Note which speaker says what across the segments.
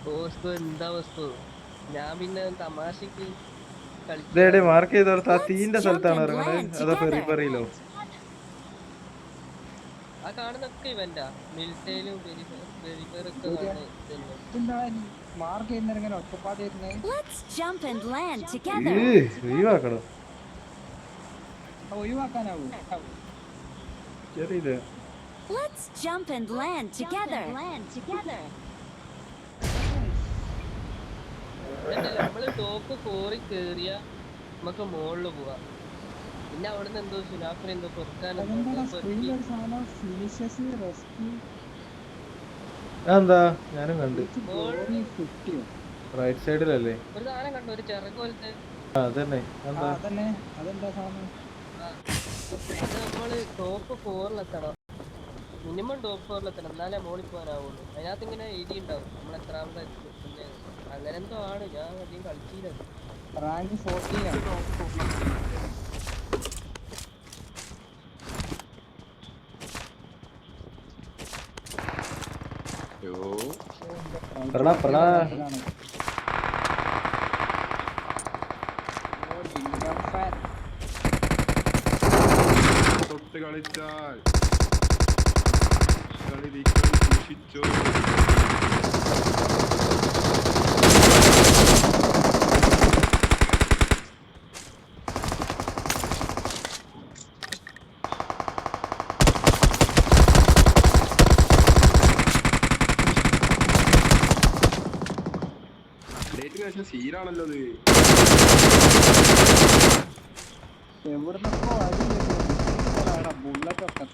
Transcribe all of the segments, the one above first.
Speaker 1: വസ്തു എന്താ വസ്തു? ഞാൻ പിന്നെ തമാശക്ക്
Speaker 2: ഇതേടെ മാർക്ക് ചെയ്തോർത്ത് ആ തീന്റെ സ്ഥലത്താണ് ഇറങ്ങണത്. അതോ പെറിയിലോ?
Speaker 1: ആ കാണുന്നൊക്കെ ഇവന്റാ. മിൽറ്റയിലും പെരിഫെറൊക്കെ
Speaker 3: മാർക്ക് ചെയ്യുന്നങ്ങനെ ഒറ്റപ്പാട്
Speaker 2: ഒഴിവാക്കണം.
Speaker 3: ഒഴിവാക്കാനാവൂ.
Speaker 2: ചെറിയ
Speaker 4: Let's jump and land together.
Speaker 1: നമ്മള് ടോപ്പ് 4 കേറിയ നമുക്ക് മുകളില് പോവാം. പിന്നെ അവിടുന്ന് എന്തോ സുനാഫിന് എന്തോ
Speaker 2: എന്താ ഞാനും കണ്ട്. റൈറ്റ് സൈഡിലല്ലേ
Speaker 1: ഒരു സാധനം കണ്ടു, ഒരു ചിറക് പോലത്തെ.
Speaker 2: അതന്നെ
Speaker 1: അത് നമ്മള് ടോപ്പ് 4-ലെത്തണം. മിനിമം ടോപ്പ് 4-ലെത്തണം, എന്നാലേ മോളിൽ പോകാനാവുള്ളൂ. അതിനകത്ത് ഇങ്ങനെ എഴുതി ഉണ്ടാവും നമ്മൾ എത്രാമത്തെ എത്തുന്നത്. അങ്ങനെ എന്തോ ആണ്. ഞാൻ അധികം കളിച്ചില്ല.
Speaker 3: റാങ്ക് 14 ആണ്.
Speaker 5: തൊട്ട് കളിച്ചാൽ കളി സൂക്ഷിച്ചോ. സീരാണല്ലോ അത്.
Speaker 3: എവിടുന്നപ്പോ ബുള്ളറ്റ് ഒക്കെ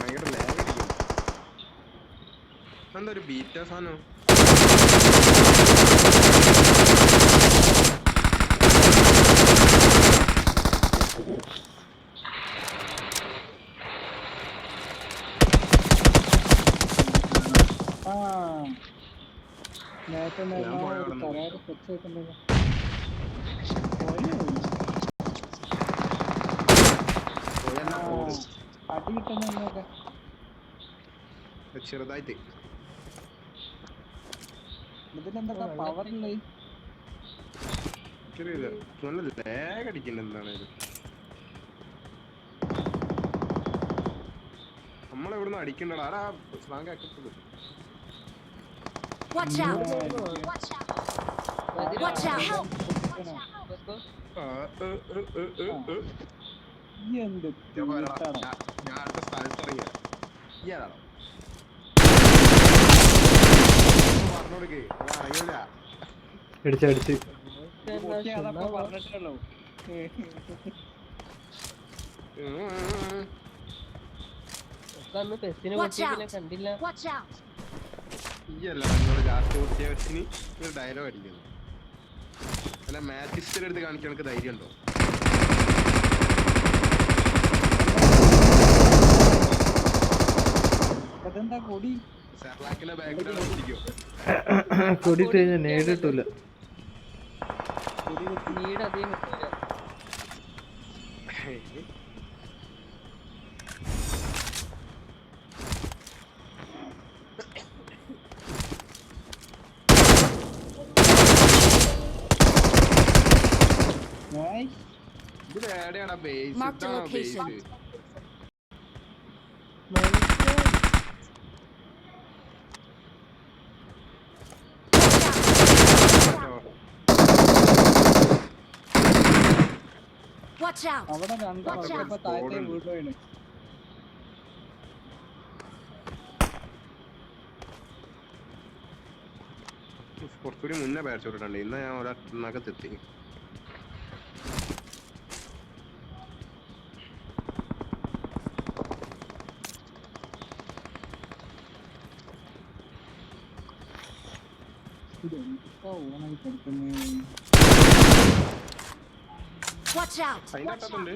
Speaker 5: ഭയങ്കര ലാഗ് അടിക്കും. എന്താ ഒരു ബീറ്റ സാധനം?
Speaker 3: അടി കിട്ടുന്നൊക്കെ
Speaker 5: ചെറുതായിട്ട്
Speaker 3: ഇതിലെന്താ പവറില്ലേ?
Speaker 5: നല്ല ലാഗ് അടിക്കണ്ട. എന്താണേലും നമ്മളെവിടുന്ന് അടിക്കണ്ടടാ. ആരാ സ്ലാങ് ആക്കിട്ടത്?
Speaker 4: Watch out!
Speaker 5: ഞാൻ അടുത്ത സ്ഥലത്ത് ഇറങ്ങിയ ഇയാളാണോ പറഞ്ഞോടുക്കേ? അറിയില്ല.
Speaker 2: അടിച്ചടിച്ച്
Speaker 3: അതപ്പോ പറഞ്ഞിട്ടുള്ളൂ.
Speaker 1: കണ്ടില്ല.
Speaker 5: ഈയല്ല എന്നോട് ലാസ്റ്റ് കുട്ടിയെ വെച്ചിന് ഒരു ഡയലോഗ് അടിക്കുന്നു. അല്ല മാച്ച് ഹിസ്റ്ററി എടുത്ത് കാണിക്കാൻ എനിക്ക് ധൈര്യം ഉണ്ടോ?
Speaker 3: അതെന്താ കൊടി?
Speaker 5: സെർലാക്കിന്റെ ബാക്ക്ഗ്രൗണ്ട് ഇരിക്കോ?
Speaker 2: കൊടി കഴിഞ്ഞ നേടിട്ടില്ല.
Speaker 5: ഇത് എവിടെയാടാ ബേസ്? ഇതാണോ ബേസ്?
Speaker 3: അവിടെ രണ്ടു താഴത്തെ വീടുമാണ്.
Speaker 5: കുറച്ചുകൂടി മുന്നേ പേടിച്ചോട്ടുണ്ട്. ഇന്ന് ഞാൻ ഒരകത്തെത്തി.
Speaker 4: Watch out!
Speaker 5: അതിനകത്തുണ്ട്.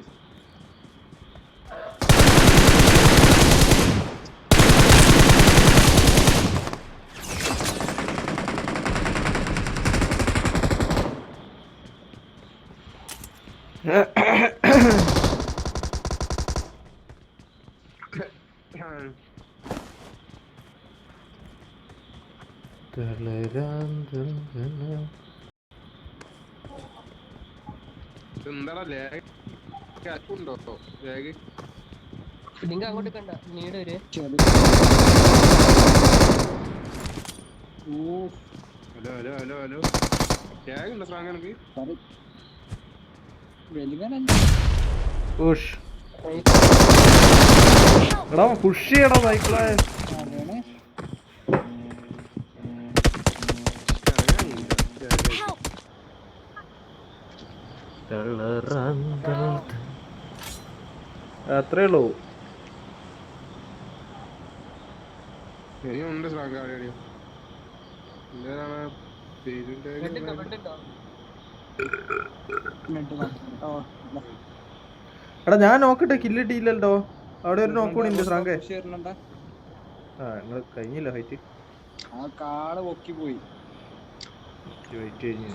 Speaker 5: എന്താടാ ലാഗ് ഉണ്ടോ ലാഗ്?
Speaker 1: ലിങ്ക് അങ്ങോട്ട് കണ്ട നീട് ഒരു
Speaker 5: hello hello hello hello lag ഉണ്ടോ സ്രാങ്ക് എനിക്ക്?
Speaker 2: ഉഷ്. എടാ പുഷ് ചെയ്യടാ സൈക്കിളെ.
Speaker 4: Help!
Speaker 2: അത്രേ ഉള്ളൂ.
Speaker 5: ഇനിയുണ്ട് സ്രാങ്ക് ആടെയോ? എന്താണ് പേരിന്റെ
Speaker 1: ബെഡുണ്ടോ ബെഡുണ്ടോ?
Speaker 2: എടാ ഞാൻ നോക്കട്ടെ, കില്ലിട്ടില്ലല്ലോ. അവിടെ ഒരു നോക്കൂടി ഉണ്ട് ശ്രാങ്കേ. ആ നിങ്ങള് കഴിഞ്ഞില്ല ഫൈറ്റ്.
Speaker 3: ആ കാള് പൊക്കി പോയി.
Speaker 2: വെയിറ്റ് കഴിഞ്ഞു.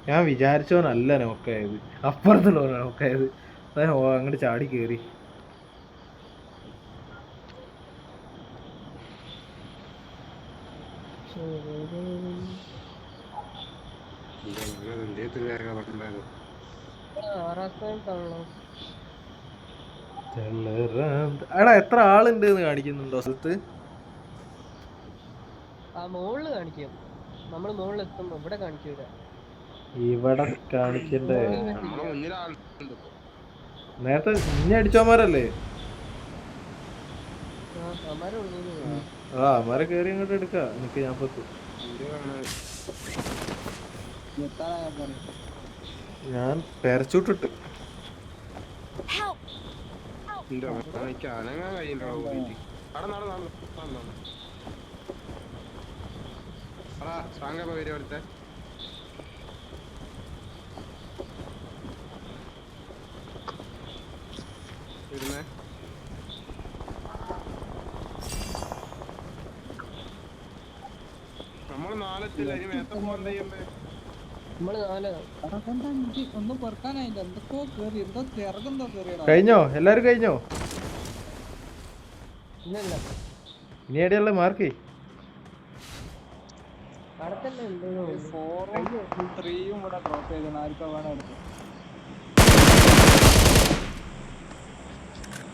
Speaker 2: ഞാൻ വിചാരിച്ചോ നല്ല നോക്കായത്, അപ്പുറത്തുള്ള നോക്കായത്. അങ്ങോട്ട് ചാടി കേറി. എടാ എത്ര ആളുണ്ട് എന്ന് കാണിക്കുന്നുണ്ടോ സ്ഥലത്ത്?
Speaker 1: ആ മുകളില് കാണിക്കും. നമ്മള് മുകളിൽ എത്തുമ്പോ ഇവിടെ കാണിക്കൂല.
Speaker 2: ഇവിടെ കാണിക്കണ്ടേ?
Speaker 5: നമ്മളെ മുന്നിൽ ആളുണ്ട് ഇപ്പൊ.
Speaker 2: നേരത്തെ ഇന്നെ അടിച്ചോമാരല്ലേ? ആ അമാരെ കേറി അങ്ങോട്ട് എടുക്ക. എനിക്ക് ഞാൻ പത്തു. ഞാൻ പേരച്ചൂട്ടിട്ട്.
Speaker 4: Help!
Speaker 5: അനങ്ങാൻ കഴിയണ്ടോ ഓടിയിട്ട്? അടാ സ്രാങ്ക വരും അവിടുത്തെ. ഇരുന്നേ. നമ്മള് നാലെത്തില്ല. ഇനി മേത്ത പോകാൻ ചെയ്യണ്ടേ?
Speaker 1: നമ്മള് നാല്
Speaker 3: ഒന്നും പെറുക്കാനായില്ല. എന്തൊക്കെയോ കേറി, എന്തോ ചെറുതെന്തോ കേറിയടാ.
Speaker 2: കഴിഞ്ഞോ? എല്ലാരും കഴിഞ്ഞോ?
Speaker 1: ഇല്ലല്ല
Speaker 2: ഇനി എവിടെയുള്ള മാർക്ക്?
Speaker 1: അടുത്തല്ലേ ഉണ്ട്.
Speaker 3: 4ഉം 3ഉം ഇവിടെ ഡ്രോപ്പ് ചെയ്തു. ആർക്കോ വേണം എടുത്തു.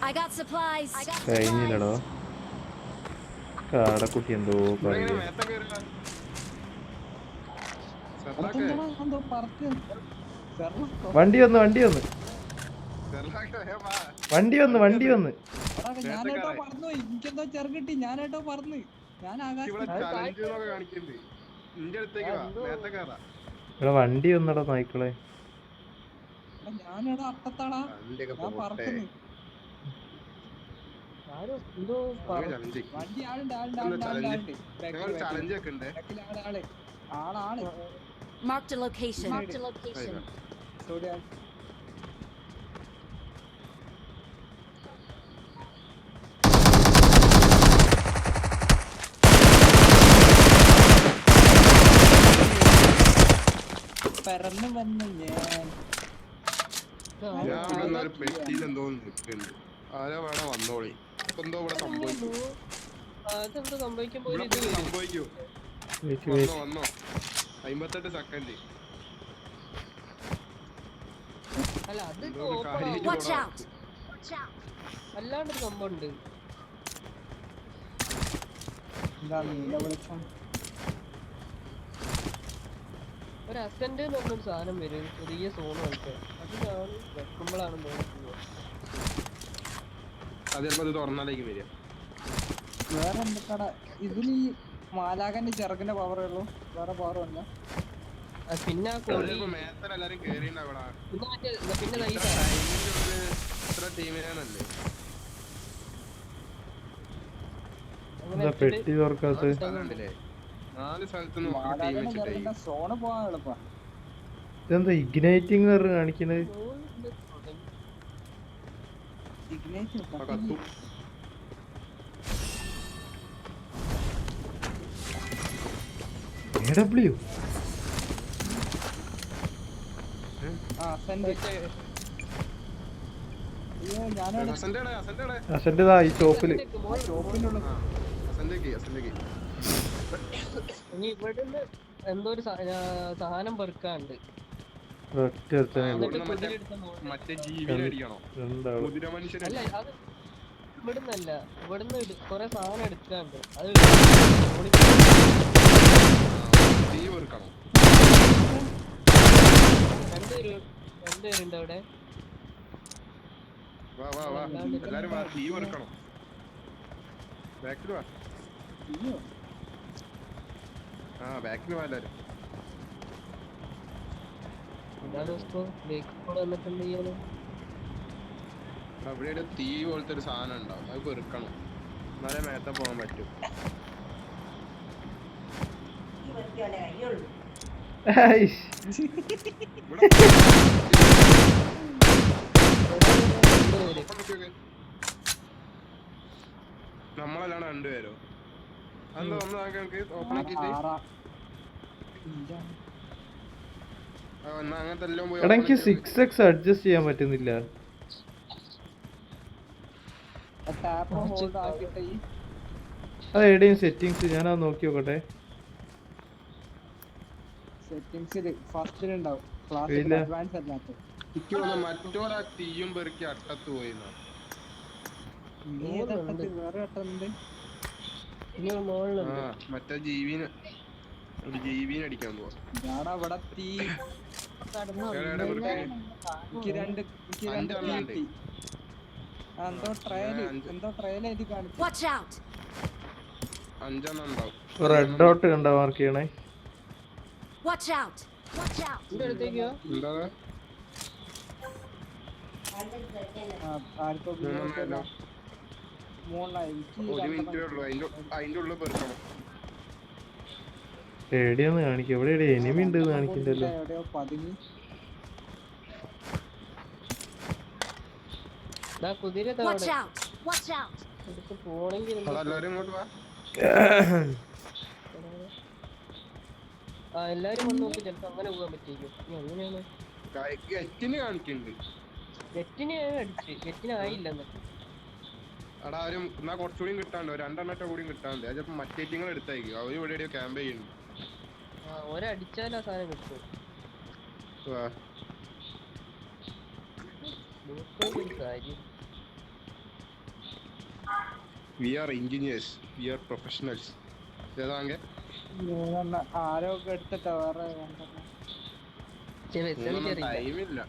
Speaker 4: I got supplies.
Speaker 2: കഴിഞ്ഞില്ലടോ. കാടക്കുട്ടി എന്തോ പറയാ.
Speaker 5: മേത്ത കയറില്ല.
Speaker 3: എന്തോ പറക്ക്.
Speaker 2: വണ്ടി വന്ന് വണ്ടി വന്ന് വണ്ടി വന്ന് വണ്ടി വന്ന്.
Speaker 3: ഞാനേട്ടോ പറഞ്ഞു, എനിക്കെന്തോ ചെറുകിട്ടി. ഞാനേട്ടോ പറഞ്ഞു, ഞാൻ
Speaker 2: ഇവിടെ വണ്ടി വന്നടാ നായ്ക്കളെ.
Speaker 3: ഞാനേടാ അട്ടത്താടാ, ഞാൻ പറക്കുന്നു. വണ്ടി ആളുണ്ട് ആളുണ്ട് ആളുണ്ട് ആളുണ്ട് ആളുണ്ട് ആളാണ്.
Speaker 4: Marked a location. Marked a location.
Speaker 3: പെരന്ന് വന്ന്
Speaker 5: ഞാൻ പെട്ടിയിലെന്തോ നിൽക്കുന്നുണ്ട്. ആരോ വേണം വന്നോളി. എന്തോ ഇവിടെ സംഭവിക്കും.
Speaker 1: അതെന്താ സംഭവിക്കുമ്പോ
Speaker 5: സംഭവിക്കൂ. വന്നോ 58 സെക്കൻഡ്.
Speaker 1: അല്ല അത്
Speaker 4: Watch out.
Speaker 1: അല്ലാണ്ടൊരു സംഭവം ഉണ്ട്. ഒരു അസെന്റ് എന്ന് പറഞ്ഞൊരു സാധനം വരും, ചെറിയ സോണ് കളിക്കാൻ. അത് ഞാൻ വെക്കുമ്പോഴാണ് നോക്കുന്നത്.
Speaker 5: അത് ചിലപ്പോ അത് തുറന്നാലേക്ക് വരിക.
Speaker 3: വേറെ എന്തൊക്കെയാ ഇതിൽ? ഈ മാലാകന്റെ ചെറുക്കിന്റെ പവറേ ഉള്ളൂ, വേറെ പവർ അല്ല.
Speaker 1: പിന്നെ
Speaker 5: മേത്തരെല്ലാരും കേറിണ്ടാവടാ.
Speaker 1: പിന്നെ
Speaker 5: ടീമിനാണല്ലേ
Speaker 2: പെട്ടി തുറക്കാത്ത?
Speaker 5: 4 സ്ഥലത്തുനിന്ന്
Speaker 3: സോണ് പോവാൻ എളുപ്പാ.
Speaker 2: ഇതെന്താ ഇഗ്നൈറ്റിംഗ് കാണിക്കുന്നത്? AW
Speaker 3: ഞാനാണ്
Speaker 5: അസന്റെ
Speaker 2: അസന്റെതാ ഈ ചോപ്പില്.
Speaker 3: ഷോപ്പിനുള്ള
Speaker 1: ഇനി ഇവിടുന്ന് എന്തോ ഒരു സാധനം പെറുക്കാണ്ട്.
Speaker 2: ഒറ്റ ഒരുത്തനേ ഉള്ളൂ.
Speaker 1: എന്നിട്ട് കുതിരെടുത്ത മോളിൽ.
Speaker 5: മറ്റേ ജീവിനെ അടിക്കണോ?
Speaker 2: രണ്ടാള്.
Speaker 5: മുതിര മനുഷ്യനെ
Speaker 1: അല്ല അത് ഇവിടുന്നല്ല, ഇവിടുന്ന് കൊറേ സാധനം എടുക്കാണ്ട്. അത് മോളിൽ
Speaker 5: തീ വെറുക്കണം.
Speaker 1: രണ്ടുപേരുണ്ട് അവിടെ.
Speaker 5: വാ എല്ലാരും വാ, തീ വെറുക്കണം. ബാക്കിൽ വാ. ബാക്കിൽ വാ എല്ലാരും. അവിടെ ഒരു തീ പോലത്തെ ഒരു സാധനം ഉണ്ടാവും, അത് വെറുക്കണം. എന്നാലേ മേത്ത പോകാൻ പറ്റും. നമ്മളല്ലാണ്ട് രണ്ടുപേരോ? അതെന്താ നമ്മൾ ഓപ്പൺ ആക്കിട്ട് അങ്ങനത്തെ എല്ലാം പോയി.
Speaker 2: എടാ എനിക്ക് 6x അഡ്ജസ്റ്റ് ചെയ്യാൻ പറ്റുന്നില്ല.
Speaker 3: ടാപ്പ് ഹോൾഡ് ആക്കിയിട്ട് ഈ
Speaker 2: അത് എവിടെയും സെറ്റിങ്സ് ഞാനത് നോക്കി നോക്കട്ടെ.
Speaker 3: സെറ്റിംഗ്സിൽ ഫസ്റ്റിലുണ്ടാവും. ക്ലാസ്
Speaker 2: ഇല്ല.
Speaker 3: അഡ്വാൻസ് അല്ലാത്ത
Speaker 5: എനിക്ക് തോന്നുന്നു മറ്റോരാ തീയും പെറുക്കി അട്ടത്ത് പോയിന്നാ.
Speaker 3: വേറെ അട്ടുണ്ട്.
Speaker 5: മറ്റേ ജീവിനെ ഒരു ജീവിനെ അടിക്കാൻ പോവാ.
Speaker 3: ഞാടാ ഇവിടെ തീ എനിക്ക് രണ്ട് തീ കിട്ടി. എന്തോ ട്രയൽ എഴുതി കാണിച്ചു.
Speaker 4: Watch out!
Speaker 5: 5 ഉണ്ടാവും.
Speaker 2: റെഡ് ഡോട്ട് കണ്ട മാർക്ക് ചെയ്യണേ.
Speaker 4: Watch out! Watch out!
Speaker 1: അടുത്തേക്കോ
Speaker 5: എന്താ
Speaker 3: ആർക്കോ മോളായി
Speaker 5: ഒരു മിനിറ്റേ ഉള്ളൂ, അതിന്റെ ഉള്ളിൽ പെറുക്കണം.
Speaker 2: എവിടെയാന്ന് കാണിക്കുക? എവിടെ എനിമി ഉണ്ട് കാണിക്കണ്ടല്ലോ.
Speaker 3: എവിടെയോ പതുങ്ങി.
Speaker 1: കുതിര
Speaker 4: Watch out! Watch out!
Speaker 1: പോണെങ്കിൽ
Speaker 5: അതെല്ലാരും ഇങ്ങോട്ട് വാ.
Speaker 1: എല്ലാരും വന്ന് നോക്കി ചിലപ്പോ അങ്ങനെ പോകാൻ പറ്റിയിരിക്കും. അങ്ങനെയാണ്
Speaker 5: ഗെറ്റിന് കാണിക്കുന്നുണ്ട്.
Speaker 1: ഗെറ്റിന് അടിച്ച് ഗെറ്റിനായില്ല. എന്നിട്ട്
Speaker 5: അവിടെ ആരും എന്നാ കുറച്ചുകൂടി കിട്ടാണ്ട്, 2 എണ്ണത്തെ കൂടി കിട്ടാണ്ട്. അത് ചിലപ്പോ മറ്റേ ടീങ്ങൾ എടുത്തായിരിക്കും. അവര് ഇവിടെ എവിടെയോ ക്യാമ്പ് ചെയ്യുന്നു.
Speaker 1: ഒരടിച്ചാലും ആ സാധനം കിട്ടും. കാര്യം
Speaker 5: we are engineers, we are professionals. ഏതാങ്കെ
Speaker 3: ആരോ ഒക്കെ എടുത്തിട്ടാ വേറെ
Speaker 5: ടൈമില്ല.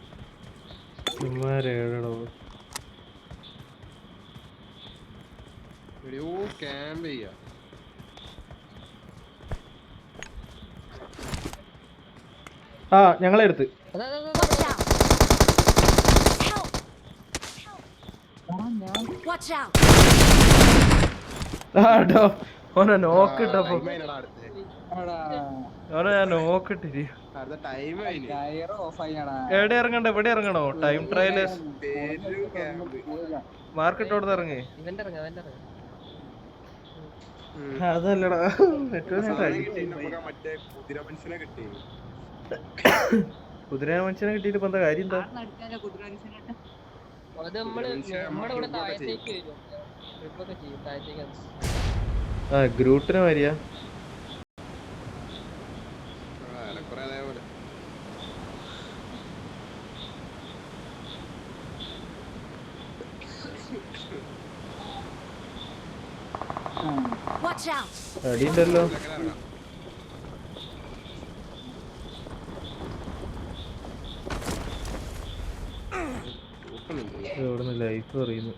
Speaker 5: എവിടെയോ ക്യാമ്പ് ചെയ്യാ.
Speaker 2: ആ ഞങ്ങളെടുത്ത്
Speaker 4: Watch out! Help! Watch out!
Speaker 2: ആട്ടോ ഓനെ നോക്കിട്ടപ്പോ ഓനെ ഞാൻ നോക്കിട്ടിരി.
Speaker 5: അടുത്ത ടൈം കഴിഞ്ഞു.
Speaker 3: ടയർ ഓഫ് ആയിടാ.
Speaker 2: എവിടെ ഇറങ്ങണ്ട? ഇവിടെ ഇറങ്ങണോ? ടൈം ട്രയലേഴ്സ് മാർക്കറ്റോട് ഇറങ്ങി.
Speaker 1: ഇവന്റെ ഇറങ്ങ അവന്റെ ഇറങ്ങ.
Speaker 2: അതല്ലടാ
Speaker 5: മറ്റേ കുതിര മനുഷ്യനെ കിട്ടി.
Speaker 2: കുതിര മനുഷ്യനെ കിട്ടിയിട്ട് ഇപ്പൊ എന്താ കാര്യം? എന്താ
Speaker 1: അത് നമ്മുടെ ഇവിടെ താഴത്തേക്ക് വരും. ട്രിപ്പൊക്കെ ചെയ്യും താഴത്തേക്ക്.
Speaker 2: ആ ഗ്രൂട്ടിന് വരിക.
Speaker 4: Watch out!
Speaker 2: അടിയുണ്ടല്ലോ. എവിടുന്ന് ലൈഫ് അറിയുന്നു.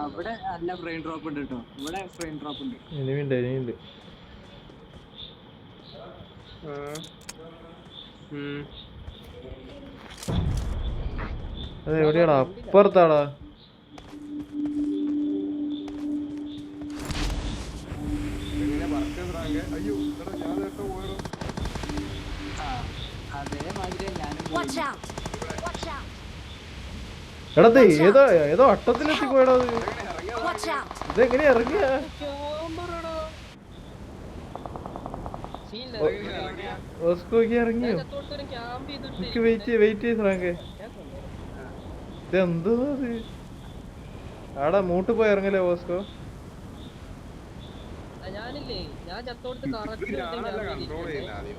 Speaker 3: അവിടെ നല്ല ഫ്രെയിം ഡ്രോപ്പ് ഉണ്ട് കേട്ടോ. ഇവിടെ ഫ്രെയിം ഡ്രോപ്പ് ഉണ്ട്.
Speaker 2: എനിമിണ്ട് എനിമിണ്ട്. അത് എവിടെയാടാ? അപ്പുറത്താടാ.
Speaker 4: Watch out! Watch out!
Speaker 2: എടാ ഏതോ ഏതോ അട്ടത്തിലെത്തി പോയടാ.
Speaker 4: Watch out!
Speaker 2: ഇതെങ്ങനെയാ ഇറങ്ങിയ? ഓസ്കോക്ക് ഇറങ്ങിയോ?
Speaker 1: ക്യാമ്പ് ചെയ്തിട്ട്
Speaker 2: എനിക്ക് വെയിറ്റ് ചെയ്ത് ഫ്രാങ്കേ. ഇതെന്തോ അത് ആടാ മൂട്ട് പോയി ഇറങ്ങല്ലേ ഓസ്കോ.
Speaker 1: ഞാനില്ലേ ഞാൻ ചത്തോടത്ത് കറക്റ്റ്
Speaker 5: ഞാനല്ല കൺട്രോൾ ചെയ്യുന്ന ആദ്യം.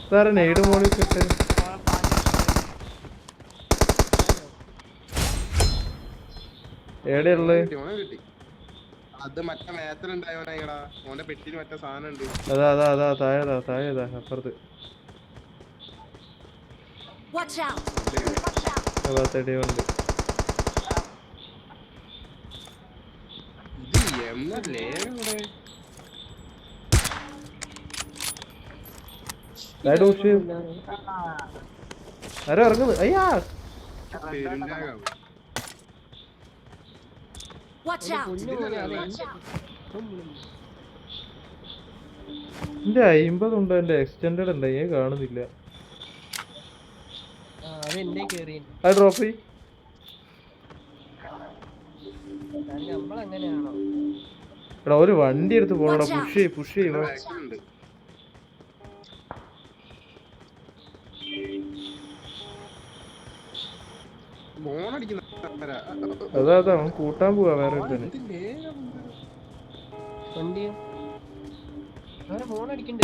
Speaker 2: സാറെ നെയ്ഡ് മോളിൽ കിട്ട് എവിടെയുള്ളത്?
Speaker 5: ഓനെ കിട്ടി. അത് മറ്റേ മേത്തലുണ്ടായവനായിടാ. ഓന്റെ പെട്ടിന് മറ്റേ സാധനം ഉണ്ട്.
Speaker 2: അതാ താഴെതാ അപ്പുറത്ത്.
Speaker 4: Watch out!
Speaker 2: ഉണ്ട്.
Speaker 5: ഇത് എന്നല്ലേ ഇവിടെ
Speaker 2: ആരോ ഇറങ്ങുന്നു. അയ്യാ
Speaker 5: പെരുണ്ടാകാവും.
Speaker 4: Watch out!
Speaker 2: എന്റെ 50 ഉണ്ടോ? എന്റെ എക്സ്റ്റൻഡ് ഉണ്ട്, ഞാൻ കാണുന്നില്ല. ആ ഡ്രോപ്പ് ചെയ്.
Speaker 1: നമ്മളങ്ങനെയാണോ?
Speaker 2: എടാ ഒരു വണ്ടി എടുത്ത് പോണടാ. പുഷ് ചെയ്യുമ്പോ
Speaker 5: ബാക്കിലുണ്ട്. ഫോണടിക്കുന്ന
Speaker 2: അതാ അവൻ കൂട്ടാൻ പോവാ വേറെ ഒരുത്തനെ.
Speaker 1: വണ്ടിയോ ഫോൺ അടിക്കണ്ട്.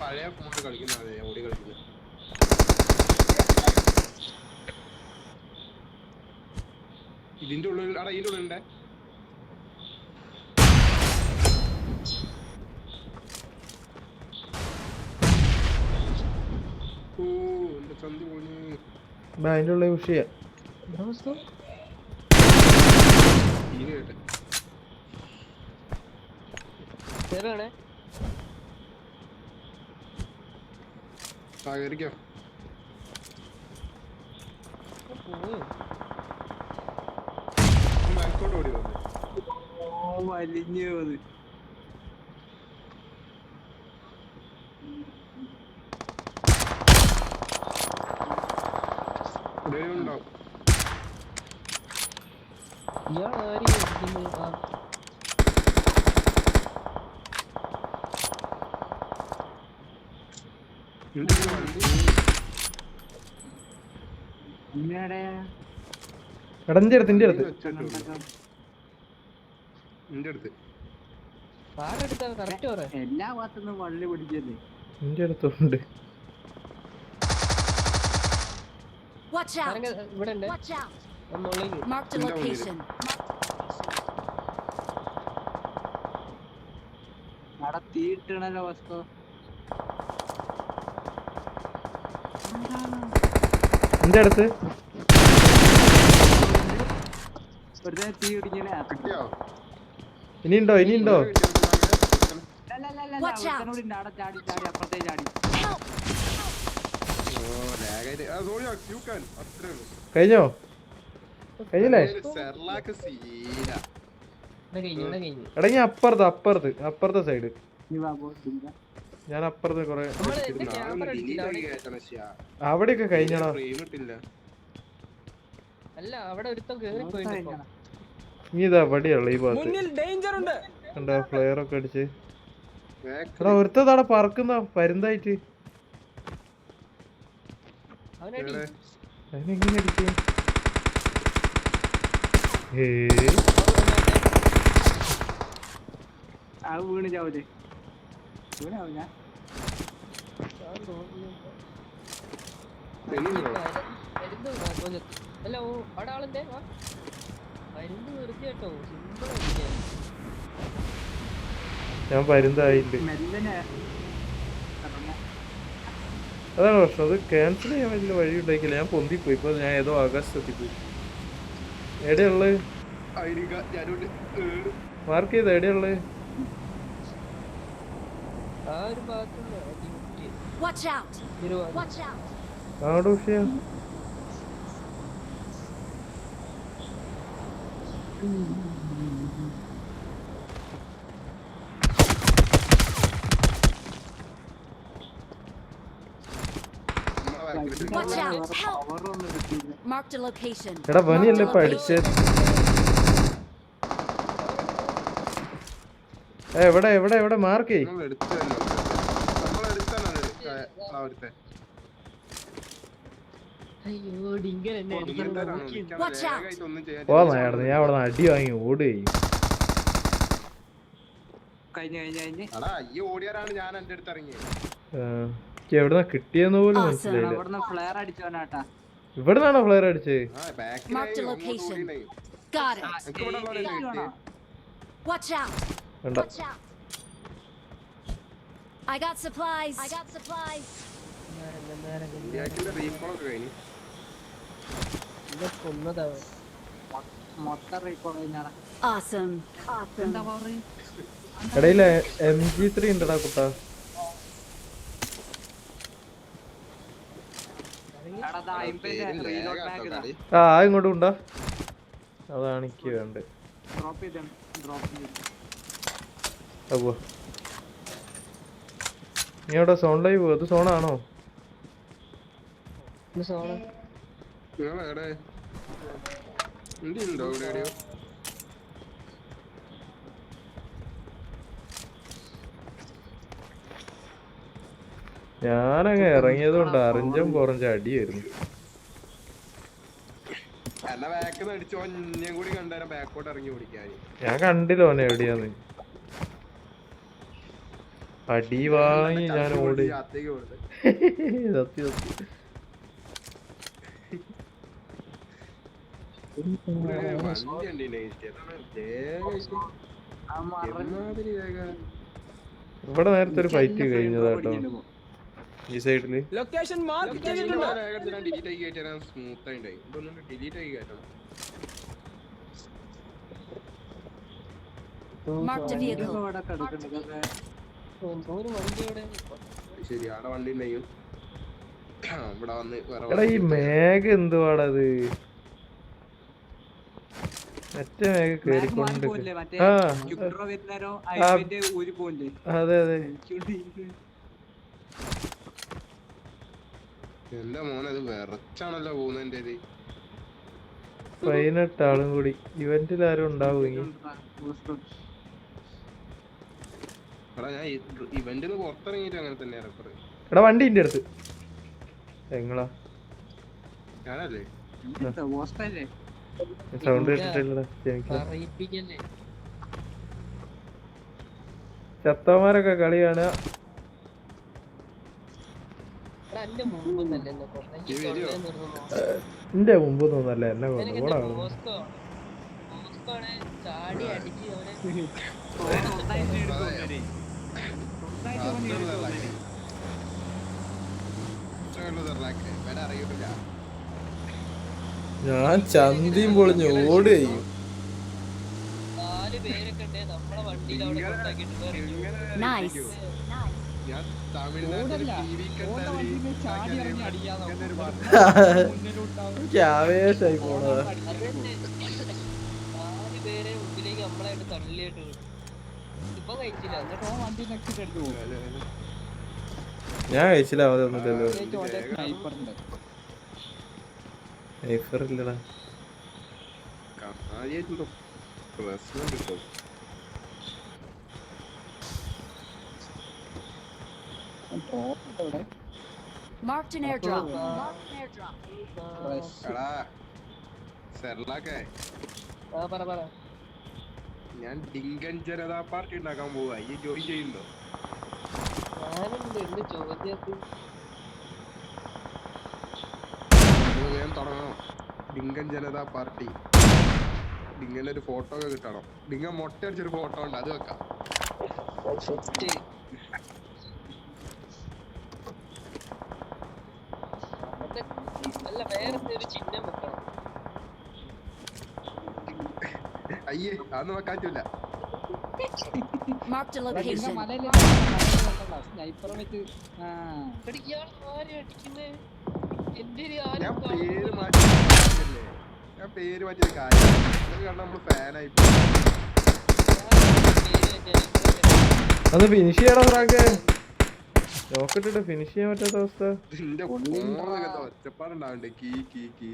Speaker 5: പഴയ ഫോണിൽ കളിക്കുന്ന ഓടി കളിക്കുന്നത്. ഇതിന്റെ ഉള്ളിൽ ഇതിന്റെ ഉള്ളിലുണ്ടേ. ഓ എന്റെ ചന്തി പോണി.
Speaker 2: അതിന്റെ ഉള്ള പുഷ് ചെയ്യാം.
Speaker 5: കേട്ടെ
Speaker 1: ശരിയാണേ.
Speaker 5: സഹകരിക്കോ ബാക്കോട്ട് ഓടി വന്നു.
Speaker 3: വലിഞ്ഞു അത്
Speaker 5: ഉണ്ടാവും.
Speaker 1: ഇയാൾ ആരെയും അടിക്കുന്നു.
Speaker 2: എടന്റെ അടുത്ത്
Speaker 5: എന്റെ അടുത്ത്
Speaker 1: കറക്റ്റ് പറയാം.
Speaker 3: എല്ലാ ഭാഗത്തുനിന്നും വള്ളി പിടിച്ചല്ലേ.
Speaker 2: എന്റെ അടുത്തുണ്ട്.
Speaker 4: Watch out!
Speaker 1: ഇവിടെ ഉണ്ട്.
Speaker 4: Watch out!
Speaker 1: ഒന്നുള്ളേക്ക്
Speaker 4: Mark the location.
Speaker 3: അവിടെ തീട്ടണല്ലോ വസ്തു.
Speaker 2: എന്റെ അടുത്ത്
Speaker 3: വെറുതെ തീ പിടിക്കണേ.
Speaker 5: കിട്ടിയോ?
Speaker 2: ഇനിയുണ്ടോ?
Speaker 4: Watch out!
Speaker 3: അവിടെ ചാടി ചാടി അപ്പുറത്തേ ചാടി.
Speaker 4: Help!
Speaker 2: കഴിഞ്ഞോ? കഴിഞ്ഞില്ലേ?
Speaker 1: കഴിഞ്ഞു.
Speaker 2: എടാ ഞാൻ അപ്പുറത്തെ സൈഡ്.
Speaker 3: നീ വാ പോട്ടില്ല.
Speaker 2: ഞാൻ അപ്പുറത്ത് കൊറേ
Speaker 1: ക്യാമറ
Speaker 2: അവിടെയൊക്കെ കഴിഞ്ഞടാ.
Speaker 1: അല്ല അവിടെ ഒരുത്തം കേറി പോയിട്ടോ.
Speaker 2: നീ ഇതാ വടിയുള്ള ഈ ഭാഗത്ത് കണ്ടാ ഫ്ലെയർ ഒക്കെ അടിച്ച്. എടാ ഒരുത്തതാടെ പറക്കുന്ന പരുന്തായിട്ട്.
Speaker 1: അവനടി
Speaker 2: അതിനെങ്ങനെ അടിക്കും?
Speaker 3: ആ വീണ് ചാവൂലേ? വീണാവൂല.
Speaker 1: ഹലോ അവിടെ ആളെന്തേ മരുന്ന് വെറുതെ കേട്ടോ.
Speaker 2: ഞാൻ പരുന്തായില്ല.
Speaker 3: മെല്ലനെ
Speaker 2: അതാണ് പ്രശ്നം. അത് ക്യാൻസൽ ചെയ്യാൻ വലിയ വഴി ഉണ്ടാക്കില്ല. ഞാൻ പൊന്തിപ്പോയി. ഇപ്പൊ ഞാൻ ഏതോ ആകാശത്തെത്തിപ്പോയി. എവിടെയുള്ളത്? മാർക്ക് ചെയ്ത എവിടെയുള്ളത്?
Speaker 1: ആ ഒരു ഭാഗത്തുണ്ട്.
Speaker 4: Watch out! Watch out!
Speaker 2: ആടോ വിഷയ
Speaker 4: Watch out! Help!
Speaker 3: പവറൊന്നും കിട്ടിയില്ല.
Speaker 4: Mark the location.
Speaker 2: എടാ
Speaker 4: Mark
Speaker 2: പനിയല്ലേ
Speaker 4: the
Speaker 2: പഠിച്ചത്?
Speaker 4: location.
Speaker 2: എവിടെ മാർക്ക് ചെയ്യ്.
Speaker 1: അയ്യോ ഡിങ്കൻ എന്നെ അടിക്കാൻ നോക്കി.
Speaker 4: Watch out.
Speaker 5: വേഗമായിട്ട് ഒന്നും ചെയ്യാൻ
Speaker 2: പോന്നായിരുന്നു. ഞാൻ അവിടെ അടി വാങ്ങി ഓടുകയും.
Speaker 3: കഴിഞ്ഞ്
Speaker 5: അടാ ഈ ഓടിയാരാണ് ഞാൻ എന്റെ അടുത്ത് ഇറങ്ങിയത്.
Speaker 2: എനിക്ക് എവിടുന്നാ കിട്ടിയെന്ന് പോലും
Speaker 4: Awesome.
Speaker 2: മനസ്സിലായില്ല.
Speaker 3: ഇവിടുന്ന് ഫ്ലെയർ അടിച്ചോനാട്ടാ.
Speaker 2: ഇവിടുന്നാണോ ഫ്ലെയർ അടിച്ചത്?
Speaker 4: Marked a location. Got it. Watch out.
Speaker 2: വേണ്ട.
Speaker 4: Watch out. I got supplies. I got supplies.
Speaker 5: റീകോളൊക്കെ കഴിഞ്ഞു.
Speaker 1: കൊന്നതാവൻ.
Speaker 3: മൊത്തം റീകോൾ കഴിഞ്ഞാടാ.
Speaker 4: Awesome.
Speaker 3: എന്താ പവർ?
Speaker 2: ഇടയില് MG3 ഉണ്ടടാ കുട്ടാ.
Speaker 3: എടാ ദാ ഇമ്പേന്റെ റീലോഡ് ബാഗ് ഇതാ.
Speaker 2: ആ ഇങ്ങോട്ട് ഉണ്ടാ. അതാണ് എനിക്ക് വേണ്ടത്.
Speaker 3: ഡ്രോപ്പ് ചെയ്ത്.
Speaker 2: അപ്പോ നീ അവിടെ സോണിലായി പോകും. അത് സോണാണോ?
Speaker 5: നിങ്ങളെവിടെ ഉണ്ടോ ഇവിടെ എവിടെയോ?
Speaker 2: ഞാനങ്ങ് ഇറങ്ങിയത് കൊണ്ട് അറിഞ്ചും പുറഞ്ചും അടിയായിരുന്നു.
Speaker 5: എന്നെ ബാക്കിൽ നിന്ന് അടിച്ചോ ഇനിയും കൂടി കണ്ടേരം ബാക്കോട്ട് ഇറങ്ങി ഓടിക്കാൻ.
Speaker 2: ഞാൻ കണ്ടില്ല ഓനെ എവിടെയാന്ന്. അടി വാങ്ങി ഞാൻ ഓടി.
Speaker 5: അത്തേക്ക് കൊടുത്ത്
Speaker 2: സത്യം സത്യം.
Speaker 5: വണ്ടി ഉണ്ടില്ലേ എമാതിരി വേഗ.
Speaker 2: ഇവിടെ നേരത്തെ ഒരു ഫൈറ്റ് കഴിഞ്ഞതാട്ടോ ഈ സൈഡില്.
Speaker 5: ഡിലീറ്റ് ആയി കയറ്റാൻ സ്മൂത്ത് ആയിട്ടായി. ഇതൊന്നും ഡിലീറ്റ് ആയി കയറ്റണം.
Speaker 4: Marked a vehicle.
Speaker 1: ഒരു വണ്ടിയോടെ
Speaker 5: ശരി ആടെ വണ്ടി ഉണ്ടെങ്കിൽ ഇവിടെ വന്ന്
Speaker 2: എടാ ഈ മേഘ എന്തുവാടത്? മറ്റേ മേഘ കേറിക്കൊണ്ട്. ആ അതെ അതെ.
Speaker 5: എന്റെ മോനത് വിറച്ചാണല്ലോ പോകുന്നതിന്റെ ഇത്.
Speaker 2: 18 ആളും കൂടി ഇവന്റിൽ ആരും ഉണ്ടാവുമെങ്കിൽ.
Speaker 5: എടാ ഞാൻ ഇവന്റിന്ന് പുറത്തിറങ്ങിയിട്ട് അങ്ങനെ തന്നെ ഇറക്കറ്.
Speaker 2: എടാ വണ്ടി ഇന്റെ അടുത്ത് എങ്ങളാ
Speaker 5: ഞാനല്ലേ
Speaker 2: സൗണ്ട് കേട്ടിട്ടില്ലടാ.
Speaker 1: അറിയിപ്പിക്കല്ലേ.
Speaker 2: ചത്തമാരൊക്കെ കളി കാണുക.
Speaker 1: എന്റെ മുമ്പ് തന്നെ എന്നെ കൊന്നേ. ഈ തൊണ്ടയിൽ നിർന്നു.
Speaker 2: എന്റെ മുമ്പ് തോന്നല്ലേ എന്നെ കൊന്നു. കൂടെ
Speaker 1: മോസ്കോ മോസ്കോണ് ചാടി അടിച്ച് അവനെ
Speaker 5: അറിയിട്ടില്ല.
Speaker 2: ഞാൻ ചന്തിയും പൊളിഞ്ഞ് ഓടുകയും.
Speaker 1: 4 പേരൊക്കെ ഉണ്ട് നമ്മളെ വണ്ടിയിൽ അവിടെ കൊണ്ടാക്കിയിട്ട് വേറെ
Speaker 4: Nice.
Speaker 5: ഞാൻ തമിഴ്നാട്ടിൽ
Speaker 2: എനിക്ക് ആവേശമായി പോണതാ.
Speaker 1: 4 പേരെ മുമ്പിലേക്ക് നമ്മളായിട്ട് തള്ളിയിട്ട് വിടും. ഇപ്പൊ കഴിച്ചില്ല എന്നിട്ടോ വണ്ടി നെക്സ്റ്റ് എടുത്തു പോകും.
Speaker 2: ഞാൻ കഴിച്ചില്ല. അതൊന്നുമില്ലല്ലോ. നൈഫർ ഇല്ലടാ.
Speaker 5: പ്രശ്നം കിട്ടും.
Speaker 4: Marked an airdrop.
Speaker 5: എടാ സെർലാക്കേ
Speaker 1: പറ
Speaker 5: ഞാൻ ഡിങ്കൻ ജനതാ പാർട്ടി ഉണ്ടാക്കാൻ പോവാ. ഈ ജോയിൻ ചെയ്യുന്നുണ്ടോ?
Speaker 1: ഞാനുണ്ട് എന്ത് ചോദ്യത്തിൽ
Speaker 5: വേഗം തുടങ്ങണം. ഡിങ്കൻ ജനതാ പാർട്ടി. ഡിങ്കന്റെ ഒരു ഫോട്ടോ ഒക്കെ കിട്ടണം. ഡിങ്കൻ മൊട്ട അടിച്ചൊരു ഫോട്ടോ ഉണ്ട്, അത് വെക്കാം.
Speaker 1: അല്ല വേറെ ഒരു ചിഹ്നം വെക്കണം.
Speaker 5: അയ്യേ അതൊന്നും വെക്കാൻ പറ്റൂല.
Speaker 4: Marked a location.
Speaker 1: ഇയാൾ ആരെയും അടിക്കുന്നേ? എന്റെ
Speaker 5: ഞാൻ പേര് മാറ്റിയത് കാര്യം കണ്ട നമ്മള് ഫാനായി.
Speaker 2: അത് ഫിനിഷ് ചെയ്യടാ ഫ്രാങ്ക്. നോക്കിട്ടിട്ട് ഫിനിഷ് ചെയ്യാൻ പറ്റാത്ത അവസ്ഥ.
Speaker 5: നിന്റെ ഫോണൊക്കെ ഒച്ചപ്പാടുണ്ടാവണ്ടേ കീ കീ കീ.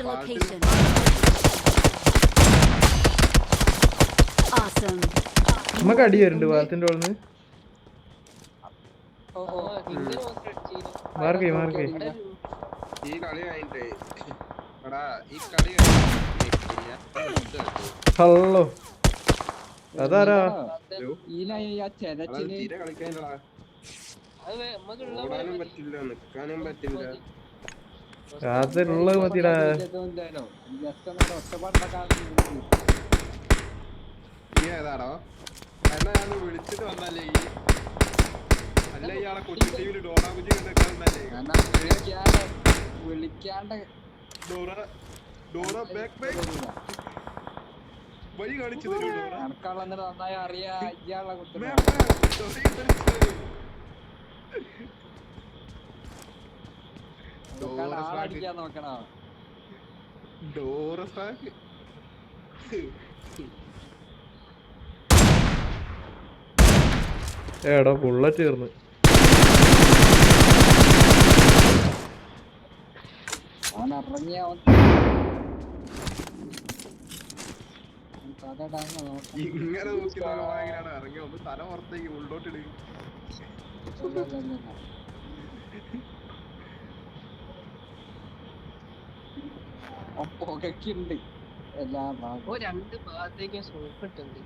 Speaker 4: location. Awesome.
Speaker 2: നമുക്ക് അടി വരുന്നുണ്ട് വാലത്തിന്റെ ഉള്ളിൽ
Speaker 3: ഓ ഓ
Speaker 1: ഇങ്ങനെ മാത്രം അടിച്ചില്ല.
Speaker 2: മാർക്കേ
Speaker 5: ഈ കളി കഴിഞ്ഞിട്ട് എടാ ഈ കളി കഴിഞ്ഞിട്ട്
Speaker 2: ഹലോ അതാരാ
Speaker 3: ഈ ചെലച്ചിന്
Speaker 5: തീരെ കളിക്കാനില്ലടാ.
Speaker 1: അത് നമുക്കുള്ള
Speaker 5: ഓടാനും പറ്റില്ല, നിക്കാനും പറ്റില്ല.
Speaker 2: അതുള്ളത് മതിടാ.
Speaker 3: ജസ്റ്റ് ഒന്ന് ഒറ്റപ്പാടുണ്ടാക്കാൻ
Speaker 5: നീ ഏതാടോ? എന്നാ ഞാൻ വിളിച്ചിട്ട് വന്നല്ലേ ഈ അല്ല ഇയാളെ കൊച്ചി ടീമില് ഡോറാ കുഞ്ഞി കണ്ടല്ലേ
Speaker 3: വിളിക്കാണ്ട്
Speaker 5: ഡോറ ബാക്ക് വഴി കാണിച്ചു തരൂ ഡോറ.
Speaker 3: നടക്കാനുള്ള നന്നായി അറിയാ ഇയാളെ കുത്തുന്ന ആളടിക്കാൻ നോക്കണ
Speaker 5: ഡോറ സാക്ക്
Speaker 2: എടാ ബുള്ളറ്റ് തീർന്ന്.
Speaker 3: അവൻ ഇറങ്ങിയ
Speaker 5: ഇങ്ങനെ നോക്കി ഭയങ്കര ഇറങ്ങി ഒന്ന് തല പുറത്തേക്ക് ഉള്ളോട്ടിട്.
Speaker 3: പുകക്കുണ്ട് എല്ലാ ഭാഗവും.
Speaker 1: രണ്ട് ഭാഗത്തേക്ക് സോപ്പിട്ടുണ്ട്.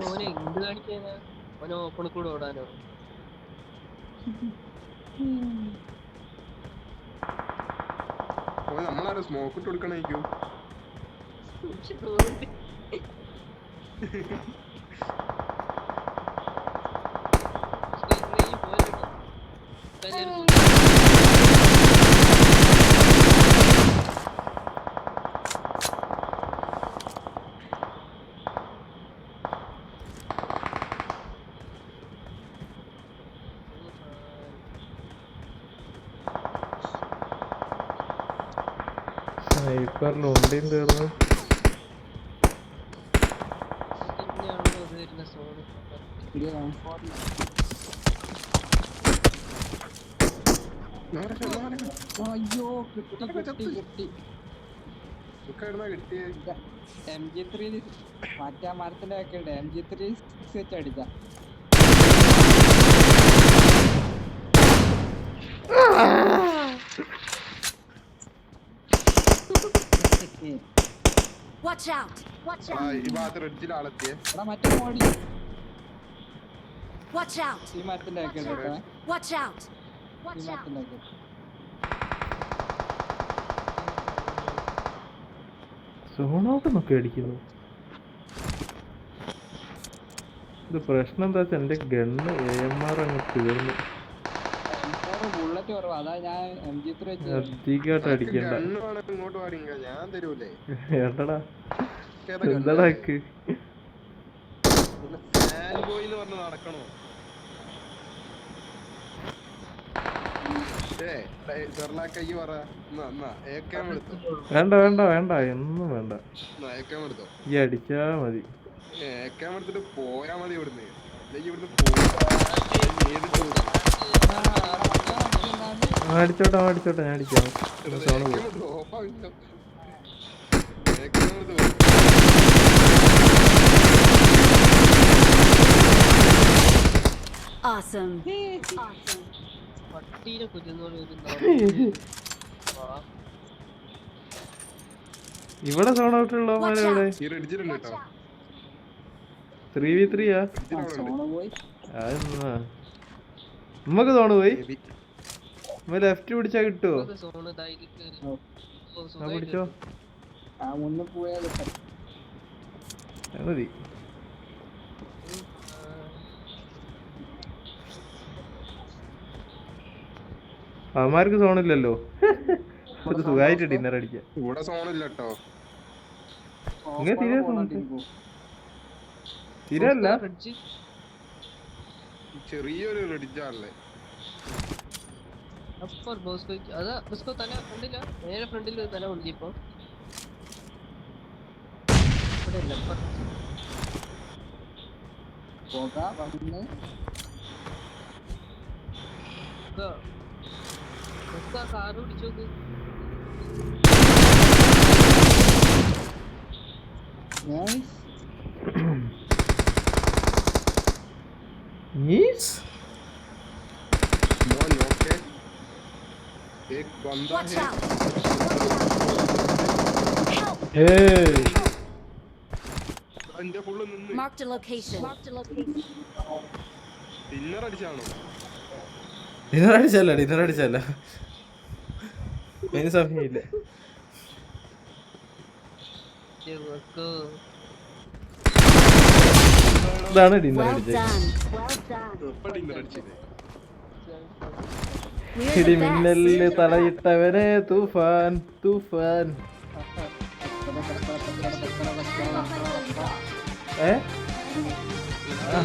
Speaker 1: ഓനെ എന്ത് കാണിക്കാനാ? ഓനെ ഓപ്പണിൽ കൂടെ ഓടാനോ?
Speaker 5: നമ്മളാരും സ്മോക്ക് ഇട്ട് കൊടുക്കണേക്കും.
Speaker 2: സ്നൈപ്പറിൽ ഉണ്ടിയും തീർന്നു.
Speaker 3: അയ്യോ കിട്ടി
Speaker 5: കിട്ടിയ
Speaker 3: MG3 മറ്റേ മരത്തിന്റെ ഒക്കെ ഉണ്ട്. MG3 വെച്ച് അടിച്ച
Speaker 4: Watch out! Watch out!
Speaker 5: ഈ ഭാഗത്ത് റെഡ്ജിൽ ആളെത്തിയേ.
Speaker 3: എടാ മറ്റേ മോടി
Speaker 4: Watch out!
Speaker 3: ഈ മരത്തിന്റെ ഒക്കെ ഉണ്ട് കേട്ടോ.
Speaker 4: Watch out!
Speaker 3: ഈ
Speaker 4: Watch out!
Speaker 3: മരത്തിന്റെ ഒക്കെ
Speaker 2: സോണോട്ട് നോക്കി അടിക്കുന്നു. ഇത് പ്രശ്നം എന്താ വെച്ചാൽ എന്റെ ഗണ്ണ് AMR അങ്ങ് തീർന്നു.
Speaker 3: ബുള്ളറ്റ് കുറവാ, അതാ ഞാൻ MG3 വെച്ച്
Speaker 2: അധികമായിട്ട് അടിക്കണ്ട.
Speaker 5: ഇങ്ങോട്ട് പാടിങ്ക ഞാൻ തരൂലേ.
Speaker 2: ഏട്ടടാ എന്താടാ
Speaker 5: ഫാൻ ബോയ് എന്ന് പറഞ്ഞ് നടക്കണോ? ചെറുലാക്കയ്ക്ക് പറ ഏക്കാൻ എടുത്തോ.
Speaker 2: വേണ്ട വേണ്ട വേണ്ട ഒന്നും വേണ്ട.
Speaker 5: ഏക്കാൻ എടുത്തോ.
Speaker 2: ഈ അടിച്ചാ മതി.
Speaker 5: ഏക്കാൻ എടുത്തിട്ട് പോയാ മതി ഇവിടുന്ന്. അല്ലെങ്കിൽ ഇവിടുന്ന്
Speaker 2: അടിച്ചോട്ടെ അടിച്ചോട്ടെ ഞാൻ അടിക്കാം. സോണ് പോയി.
Speaker 4: Awesome.
Speaker 1: പട്ടീനെ കുറ്റുന്നോട്
Speaker 2: ഇവിടെ സോൺ ഔട്ട് ഉള്ളവന്മാരെ ഇവിടെ
Speaker 5: ഈ റെഡിച്ചിട്ടുണ്ട് കേട്ടോ.
Speaker 2: 3v3 ആ.
Speaker 3: പോയി.
Speaker 2: അതെന്നാ നമ്മക്ക് സോണ് പോയി. ലെഫ്റ്റ് പിടിച്ചാ കിട്ടുവോ?
Speaker 1: സോണ് ധൈര്യം കേറി.
Speaker 2: ആ പിടിച്ചോ.
Speaker 3: ആ മുന്നേ പോയാൽ
Speaker 2: അത് മതി. അവന്മാർക്ക് സോണില്ലല്ലോ. ഇത് സുഖമായിട്ട് ഡിന്നർ അടിക്കാം.
Speaker 5: ഇവിടെ സോണില്ല കേട്ടോ.
Speaker 2: ഇങ്ങനെ തീരല്ല
Speaker 5: ചെറിയൊരു റെഡിച്ചാണല്ലേ.
Speaker 1: അപ്പർ ബോസ്കോ അതാ ബോസ്കോ തല ഫ്രണ്ടില്ല, നേരെ ഫ്രണ്ടിൽ തല ഉണ്ട്. ഇപ്പൊ ഇവിടെ ഇല്ല.
Speaker 3: പോകാ വന്ന്
Speaker 1: കാറ് പിടിച്ചോക്ക്.
Speaker 3: Nice.
Speaker 2: Yes?
Speaker 5: മോൻ നോക്കേ एक बंदा
Speaker 4: Watch
Speaker 5: है
Speaker 4: out! Help!
Speaker 2: Hey.
Speaker 5: എന്റെ ഫുള്ള് നിന്ന്
Speaker 4: Marked a location.
Speaker 5: ഡിന്നർ അടിച്ചാണോ
Speaker 2: ഡിന്നർ അടിച്ചല്ല അതിന് സമയമില്ല.
Speaker 1: വെക്കോ.
Speaker 2: ഇതാണ് ഡിന്നർ
Speaker 4: Well
Speaker 2: അടിച്ചത്.
Speaker 4: done.
Speaker 5: എപ്പ ഡിന്നർ അടിച്ചത്
Speaker 4: We're
Speaker 2: ഇടി
Speaker 4: the best.
Speaker 2: മിന്നലില് തലയിട്ടവനെ തൂഫാൻ തൂഫാൻ. ഏ
Speaker 5: ആ,